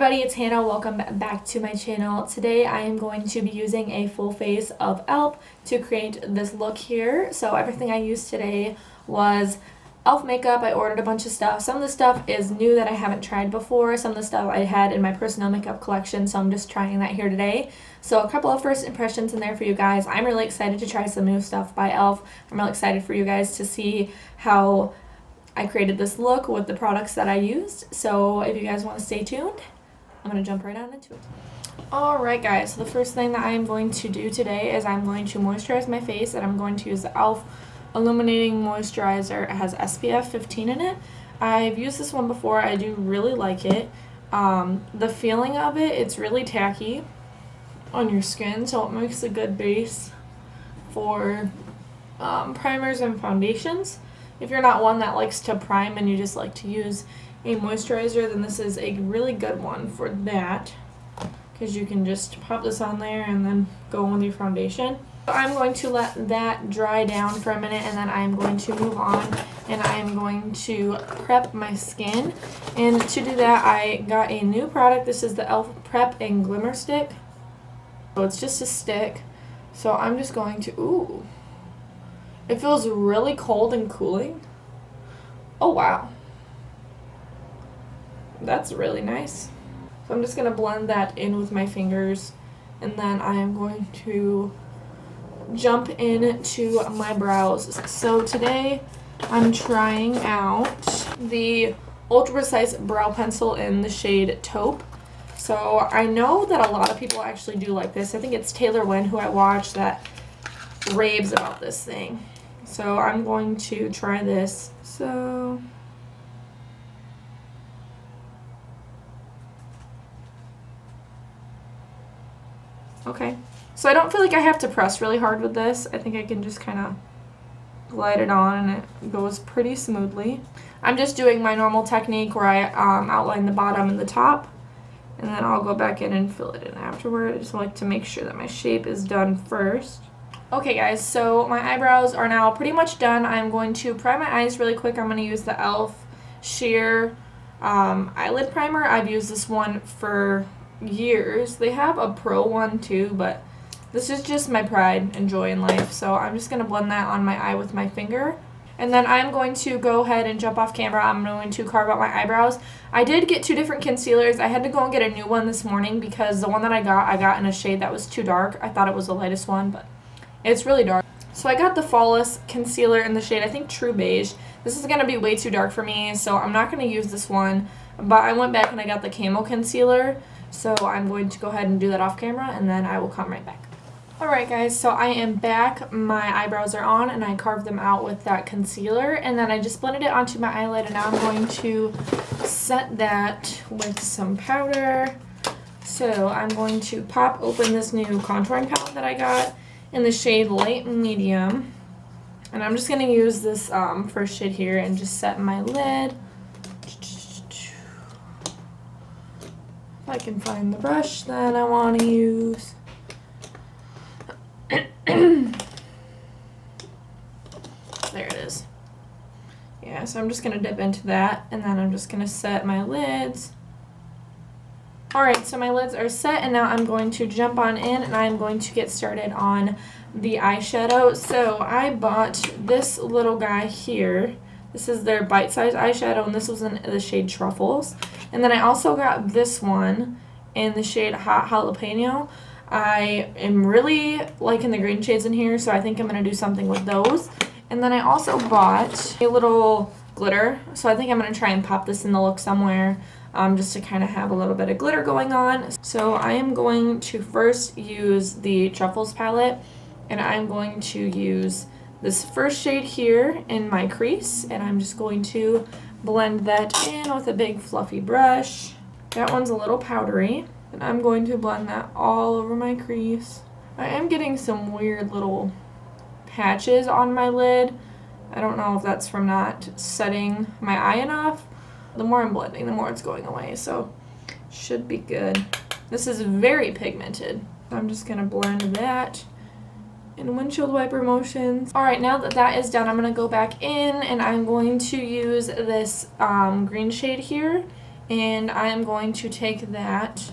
everybody, it's Hannah. Welcome back to my channel. Today I am going to be using a full face of E.L.F. to create this look here. So everything I used today was E.L.F. makeup. I ordered a bunch of stuff. Some of the stuff is new that I haven't tried before. Some of the stuff I had in my personal makeup collection, so I'm just trying that here today. So a couple of first impressions in there for you guys. I'm really excited to try some new stuff by E.L.F. I'm really excited for you guys to see how I created this look with the products that I used. So if you guys want to stay tuned, I'm going to jump right on into it. Alright guys, so the first thing that I am going to do today is I'm going to moisturize my face, and I'm going to use the E.L.F. Illuminating Moisturizer. It has SPF 15 in it. I've used this one before. I do really like it. The feeling of it, it's really tacky on your skin, so it makes a good base for primers and foundations. If you're not one that likes to prime and you just like to use a moisturizer, then this is a really good one for that, because you can just pop this on there and then go on with your foundation. So I'm going to let that dry down for a minute, and then I'm going to move on and I'm going to prep my skin. And to do that, I got a new product. This is the E.L.F. Prep and Glimmer Stick. So it's just a stick. So I'm just going to, ooh. It feels really cold and cooling. Oh wow. That's really nice. So I'm just going to blend that in with my fingers, and then I am going to jump into my brows. So today I'm trying out the Ultra Precise Brow Pencil in the shade Taupe. So I know that a lot of people actually do like this. I think it's Taylor Wynn, who I watch, that raves about this thing. So I'm going to try this. So okay. So I don't feel like I have to press really hard with this. I think I can just kind of glide it on and it goes pretty smoothly. I'm just doing my normal technique where I outline the bottom and the top, and then I'll go back in and fill it in afterward. I just like to make sure that my shape is done first. Okay guys, so my eyebrows are now pretty much done. I'm going to prime my eyes really quick. I'm going to use the E.L.F. Sheer Eyelid Primer. I've used this one for years. They have a pro one too, but this is just my pride and joy in life. So I'm just going to blend that on my eye with my finger. And then I'm going to go ahead and jump off camera. I'm going to carve out my eyebrows. I did get two different concealers. I had to go and get a new one this morning because the one that I got in a shade that was too dark. I thought it was the lightest one, but it's really dark. So I got the Flawless concealer in the shade, I think, True Beige. This is going to be way too dark for me, so I'm not going to use this one. But I went back and I got the Camo concealer, so I'm going to go ahead and do that off camera, and then I will come right back. Alright guys, so I am back. My eyebrows are on, and I carved them out with that concealer, and then I just blended it onto my eyelid, and now I'm going to set that with some powder. So I'm going to pop open this new contouring palette that I got in the shade Light Medium, and I'm just going to use this first shade here and just set my lid. If I can find the brush that I want to use. There it is. Yeah, so I'm just going to dip into that, and then I'm just going to set my lids. Alright, so my lids are set, and now I'm going to jump on in, and I'm going to get started on the eyeshadow. So I bought this little guy here. This is their bite-sized eyeshadow, and this was in the shade Truffles. And then I also got this one in the shade Hot Jalapeno. I am really liking the green shades in here, so I think I'm going to do something with those. And then I also bought a little glitter, so I think I'm going to try and pop this in the look somewhere. Just to kind of have a little bit of glitter going on. So I am going to first use the Truffles palette, and I'm going to use this first shade here in my crease, and I'm just going to blend that in with a big fluffy brush. That one's a little powdery, and I'm going to blend that all over my crease. I am getting some weird little patches on my lid. I don't know if that's from not setting my eye enough. The more I'm blending, the more it's going away, so should be good. This is very pigmented. I'm just going to blend that in windshield wiper motions. Alright, now that that is done, I'm going to go back in, and I'm going to use this green shade here And I am going to take that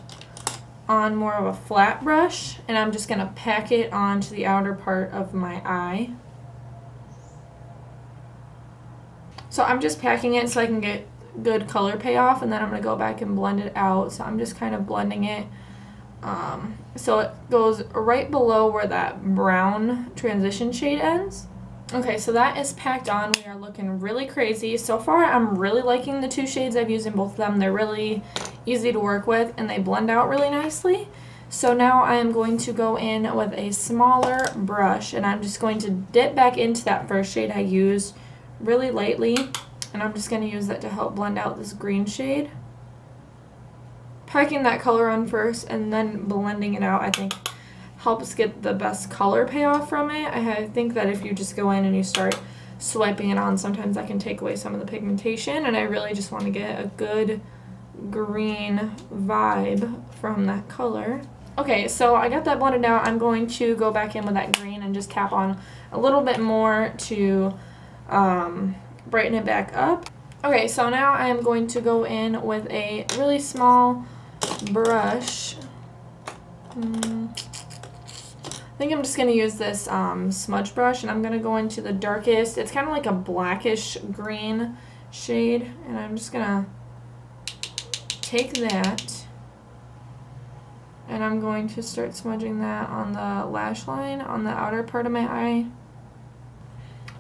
on more of a flat brush, and I'm just going to pack it onto the outer part of my eye. So I'm just packing it so I can get good color payoff, and then I'm going to go back and blend it out. So I'm just kind of blending it so it goes right below where that brown transition shade ends. Okay, so that is packed on. We are looking really crazy. So far, I'm really liking the two shades I've used in both of them. They're really easy to work with, and they blend out really nicely. So now I am going to go in with a smaller brush, and I'm just going to dip back into that first shade I used really lightly, and I'm just going to use that to help blend out this green shade. Packing that color on first and then blending it out, I think, helps get the best color payoff from it. I think that if you just go in and you start swiping it on, sometimes that can take away some of the pigmentation, and I really just want to get a good green vibe from that color. Okay, so I got that blended out. I'm going to go back in with that green and just tap on a little bit more to brighten it back up. Okay, so now I am going to go in with a really small brush. I think I'm just going to use this smudge brush, and I'm going to go into the darkest, it's kind of like a blackish green shade, and I'm just going to take that, and I'm going to start smudging that on the lash line on the outer part of my eye,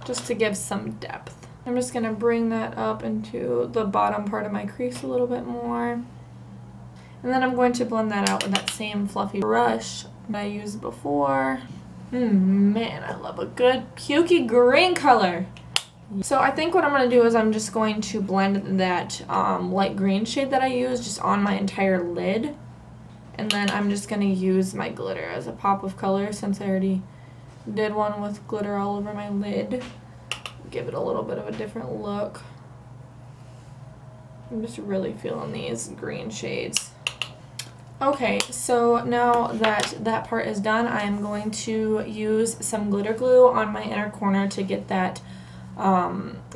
just to give some depth. I'm just going to bring that up into the bottom part of my crease a little bit more. And then I'm going to blend that out with that same fluffy brush that I used before. Man, I love a good pukey green color. So I think what I'm going to do is I'm just going to blend that light green shade that I used just on my entire lid. And then I'm just going to use my glitter as a pop of color, since I already did one with glitter all over my lid. Give it a little bit of a different look. I'm just really feeling these green shades. Okay, so now that that part is done, I am going to use some glitter glue on my inner corner to get that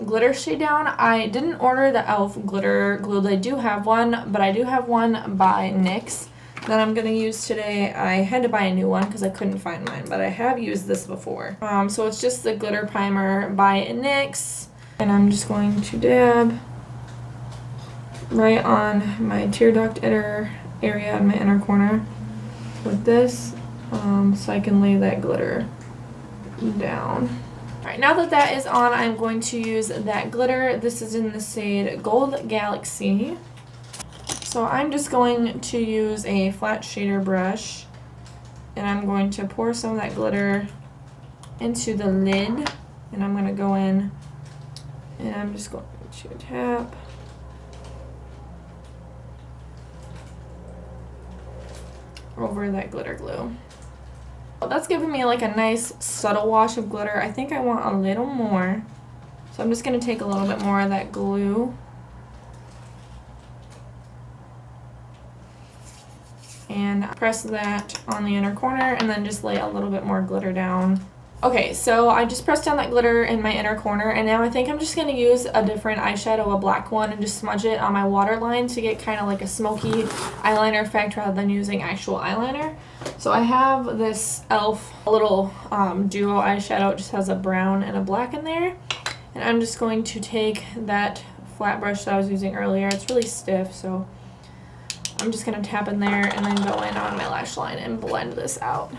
glitter shade down. I didn't order the E.L.F. glitter glue. They do have one, but I do have one by NYX that I'm going to use today. I had to buy a new one because I couldn't find mine, but I have used this before. So it's just the glitter primer by NYX, and I'm just going to dab right on my tear duct inner area in my inner corner with this, so I can lay that glitter down. Alright, now that that is on, I'm going to use that glitter. This is in the shade Gold Galaxy. So I'm just going to use a flat shader brush, and I'm going to pour some of that glitter into the lid, and I'm going to go in and I'm just going to tap over that glitter glue. That's giving me like a nice subtle wash of glitter. I think I want a little more, so I'm just going to take a little bit more of that glue and press that on the inner corner, and then just lay a little bit more glitter down. Okay, so I just pressed down that glitter in my inner corner, and now I think I'm just going to use a different eyeshadow, a black one, and just smudge it on my waterline to get kind of like a smoky eyeliner effect rather than using actual eyeliner. So I have this E.L.F. little duo eyeshadow. It just has a brown and a black in there, and I'm just going to take that flat brush that I was using earlier. It's really stiff, so I'm just going to tap in there and then go in on my lash line and blend this out.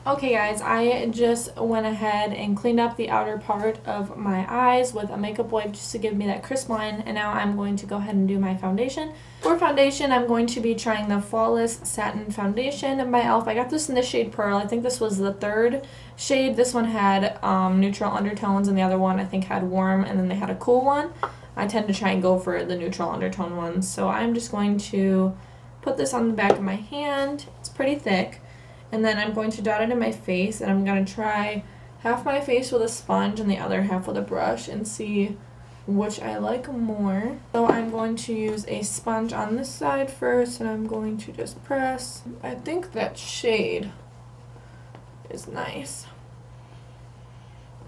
Okay guys, I just went ahead and cleaned up the outer part of my eyes with a makeup wipe just to give me that crisp line, and now I'm going to go ahead and do my foundation. For foundation, I'm going to be trying the Flawless Satin Foundation by E.L.F. I got this in the shade Pearl. I think this was the third shade. This one had neutral undertones, and the other one I think had warm, and then they had a cool one. I tend to try and go for the neutral undertone ones, so I'm just going to put this on the back of my hand. It's pretty thick. And then I'm going to dot it in my face, and I'm going to try half my face with a sponge and the other half with a brush and see which I like more. So I'm going to use a sponge on this side first, and I'm going to just press. I think that shade is nice.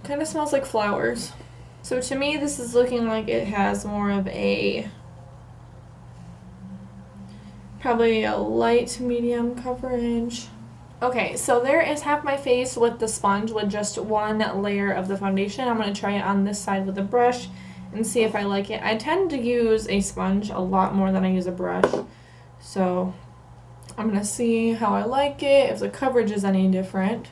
Kind of smells like flowers. So to me, this is looking like it has more of a Probably a light medium coverage. Okay, so there is half my face with the sponge with just one layer of the foundation. I'm going to try it on this side with a brush and see if I like it. I tend to use a sponge a lot more than I use a brush. So I'm going to see how I like it, if the coverage is any different.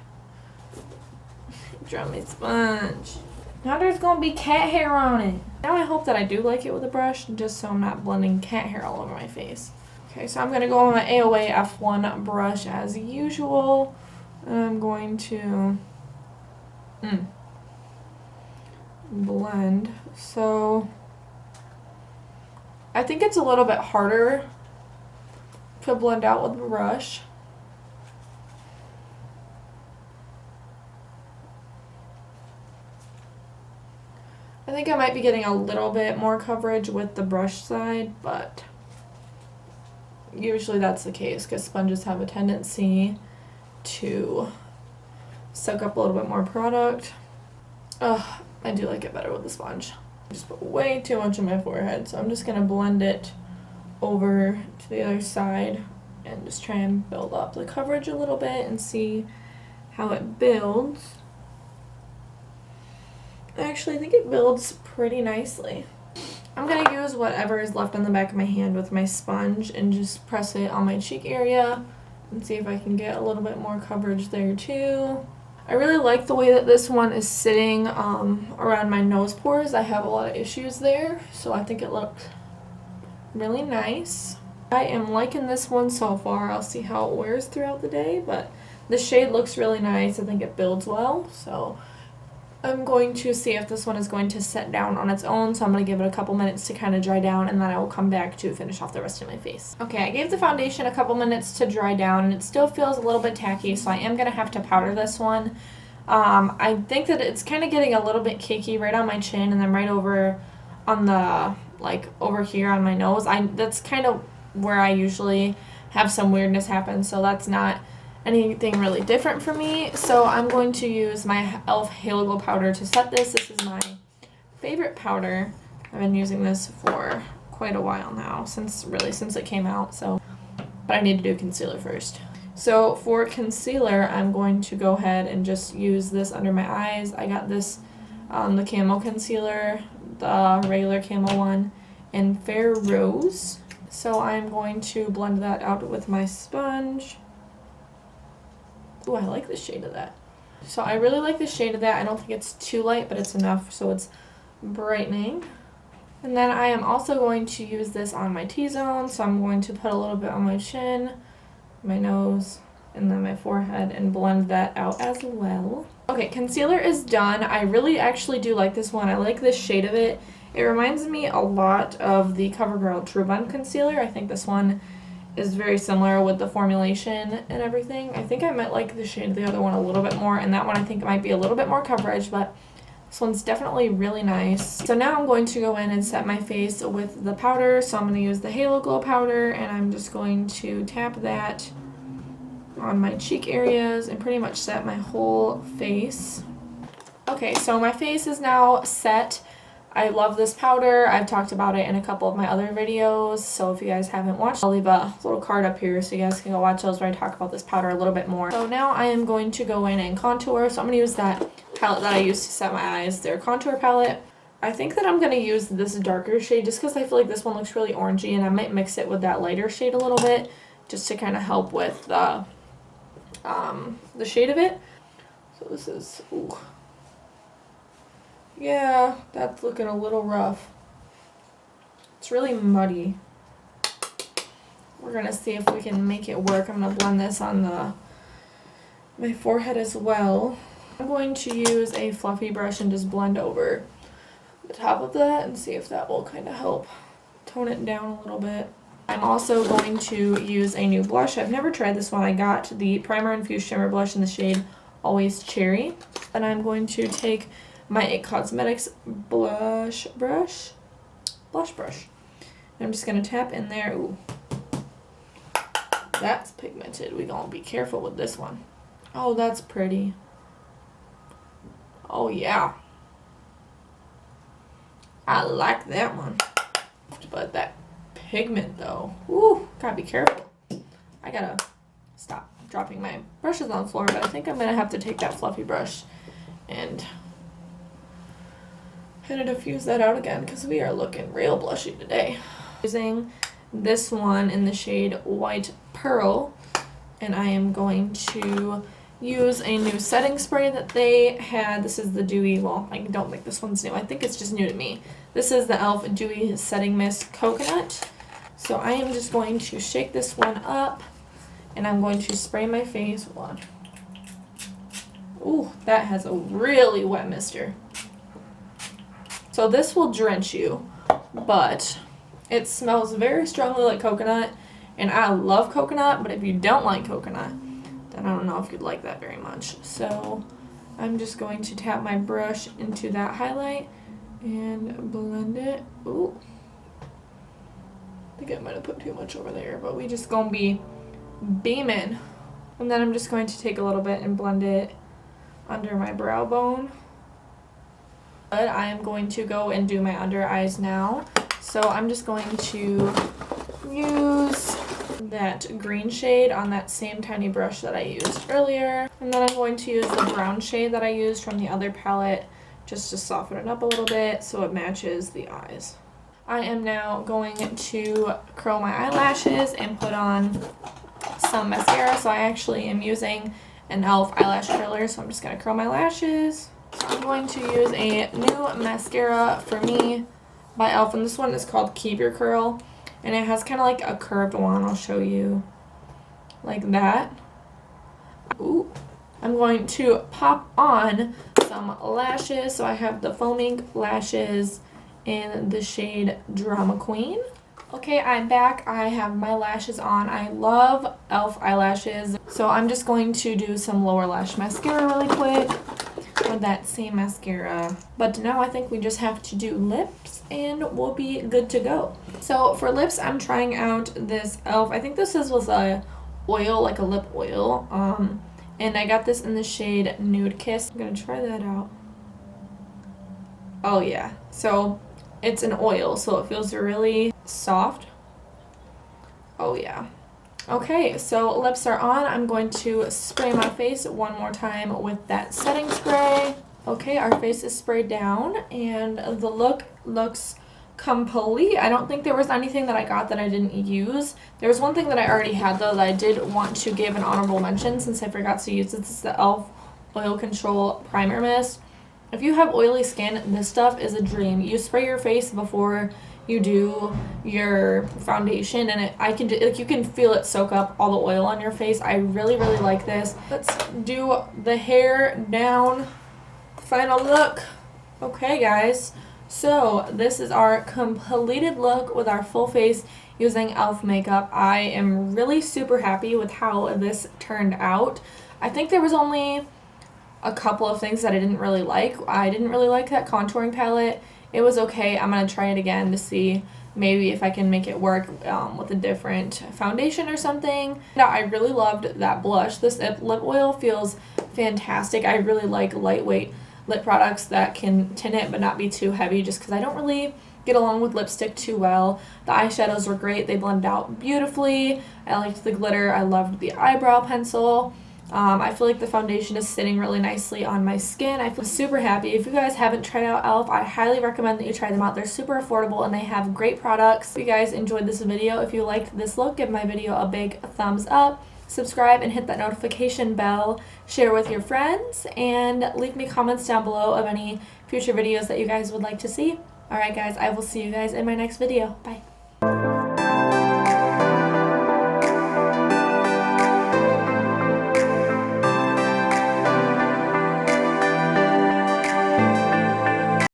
Draw my sponge. Now there's going to be cat hair on it. Now I hope that I do like it with a brush, just so I'm not blending cat hair all over my face. Okay, so I'm going to go on my AOA F1 brush as usual. And I'm going to blend. So I think it's a little bit harder to blend out with the brush. I think I might be getting a little bit more coverage with the brush side, but usually that's the case because sponges have a tendency to soak up a little bit more product. Ugh, I do like it better with the sponge. I just put way too much on my forehead, so I'm just going to blend it over to the other side and just try and build up the coverage a little bit and see how it builds. Actually, I think it builds pretty nicely. I'm going to use whatever is left on the back of my hand with my sponge and just press it on my cheek area and see if I can get a little bit more coverage there too. I really like the way that this one is sitting around my nose pores. I have a lot of issues there, so I think it looks really nice. I am liking this one so far. I'll see how it wears throughout the day, but the shade looks really nice. I think it builds well, so I'm going to see if this one is going to set down on its own, so I'm going to give it a couple minutes to kind of dry down, and then I will come back to finish off the rest of my face. Okay, I gave the foundation a couple minutes to dry down, and it still feels a little bit tacky, so I am going to have to powder this one. I think that it's kind of getting a little bit cakey right on my chin, and then right over on the, like, over here on my nose. That's kind of where I usually have some weirdness happen, so that's not anything really different for me. So I'm going to use my E.L.F. Halo Glow powder to set this. This is my favorite powder. I've been using this for quite a while now, since it came out. So, but I need to do concealer first. So for concealer, I'm going to go ahead and just use this under my eyes. I got this, the Camo concealer, the regular Camo one, in Fair Rose. So I'm going to blend that out with my sponge. Ooh, I like the shade of that. So I really like the shade of that. I don't think it's too light, but it's enough so it's brightening. And then I am also going to use this on my T-zone. So I'm going to put a little bit on my chin, my nose, and then my forehead and blend that out as well. Okay, concealer is done. I really actually do like this one. I like this shade of it. It reminds me a lot of the CoverGirl True Blend concealer. I think this one is very similar with the formulation and everything. I think I might like the shade of the other one a little bit more, and that one I think it might be a little bit more coverage, but this one's definitely really nice. So now I'm going to go in and set my face with the powder. So I'm going to use the Halo Glow powder, and I'm just going to tap that on my cheek areas and pretty much set my whole face. Okay, so my face is now set. I love this powder. I've talked about it in a couple of my other videos, so if you guys haven't watched, I'll leave a little card up here so you guys can go watch those where I talk about this powder a little bit more. So now I am going to go in and contour. So I'm going to use that palette that I used to set my eyes, their contour palette. I think that I'm going to use this darker shade just because I feel like this one looks really orangey, and I might mix it with that lighter shade a little bit just to kind of help with the shade of it. So this is, ooh. Yeah, that's looking a little rough. It's really muddy. We're gonna see if we can make it work. I'm gonna blend this on my forehead as well. I'm going to use a fluffy brush and just blend over the top of that and see if that will kind of help tone it down a little bit. I'm also going to use a new blush. I've never tried this one. I got the Primer Infused Shimmer Blush in the shade Always Cherry. And I'm going to take my IT Cosmetics blush brush. And I'm just going to tap in there. Ooh. That's pigmented. We're going to be careful with this one. Oh, that's pretty. Oh, yeah. I like that one. But that pigment though. Ooh, gotta be careful. I gotta stop dropping my brushes on the floor, but I think I'm gonna have to take that fluffy brush and kind of diffuse that out again because we are looking real blushy today. Using this one in the shade White Pearl, and I am going to use a new setting spray that they had. This is the Dewy, well, I don't think this one's new. I think it's just new to me. This is the E.L.F. Dewy Setting Mist Coconut. So I am just going to shake this one up, and I'm going to spray my face. Hold on. Ooh, that has a really wet mister. So this will drench you, but it smells very strongly like coconut, and I love coconut, but if you don't like coconut, then I don't know if you'd like that very much. So I'm just going to tap my brush into that highlight and blend it. Ooh. I think I might have put too much over there, but we just gonna be beaming. And then I'm just going to take a little bit and blend it under my brow bone. But I am going to go and do my under eyes now. So I'm just going to use that green shade on that same tiny brush that I used earlier. And then I'm going to use the brown shade that I used from the other palette just to soften it up a little bit so it matches the eyes. I am now going to curl my eyelashes and put on some mascara. So I actually am using an E.L.F. eyelash curler, so I'm just going to curl my lashes. So I'm going to use a new mascara for me by E.L.F. and this one is called Keep Your Curl, and it has kind of like a curved one. I'll show you like that. Ooh. I'm going to pop on some lashes. So I have the Faux Mink lashes in the shade Drama Queen. Okay, I'm back. I have my lashes on. I love E.L.F. eyelashes, so I'm just going to do some lower lash mascara really quick with that same mascara. But now I think we just have to do lips and we'll be good to go. So for lips, I'm trying out this E.L.F. I think this was a oil, like a lip oil. And I got this in the shade Nude Kiss. I'm gonna try that out. Oh yeah, so it's an oil, so it feels really soft. Oh yeah. Okay, so lips are on. I'm going to spray my face one more time with that setting spray. Okay, our face is sprayed down and the look looks complete. I don't think there was anything that I got that I didn't use. There was one thing that I already had though that I did want to give an honorable mention since I forgot to use it. This is the E.L.F. Oil Control Primer Mist. If you have oily skin, this stuff is a dream. You spray your face before you do your foundation, and you can feel it soak up all the oil on your face. I really like this. Let's do the hair down. Final look. Okay, guys. So this is our completed look with our full face using E.L.F. makeup. I am really super happy with how this turned out. I think there was only a couple of things that I didn't really like. I didn't really like that contouring palette. It was okay. I'm going to try it again to see maybe if I can make it work with a different foundation or something. Now, I really loved that blush. This lip oil feels fantastic. I really like lightweight lip products that can tint it but not be too heavy just because I don't really get along with lipstick too well. The eyeshadows were great. They blend out beautifully. I liked the glitter. I loved the eyebrow pencil. I feel like the foundation is sitting really nicely on my skin. I feel super happy. If you guys haven't tried out E.L.F., I highly recommend that you try them out. They're super affordable and they have great products. If you guys enjoyed this video, if you liked this look, give my video a big thumbs up. Subscribe and hit that notification bell. Share with your friends and leave me comments down below of any future videos that you guys would like to see. Alright guys, I will see you guys in my next video. Bye.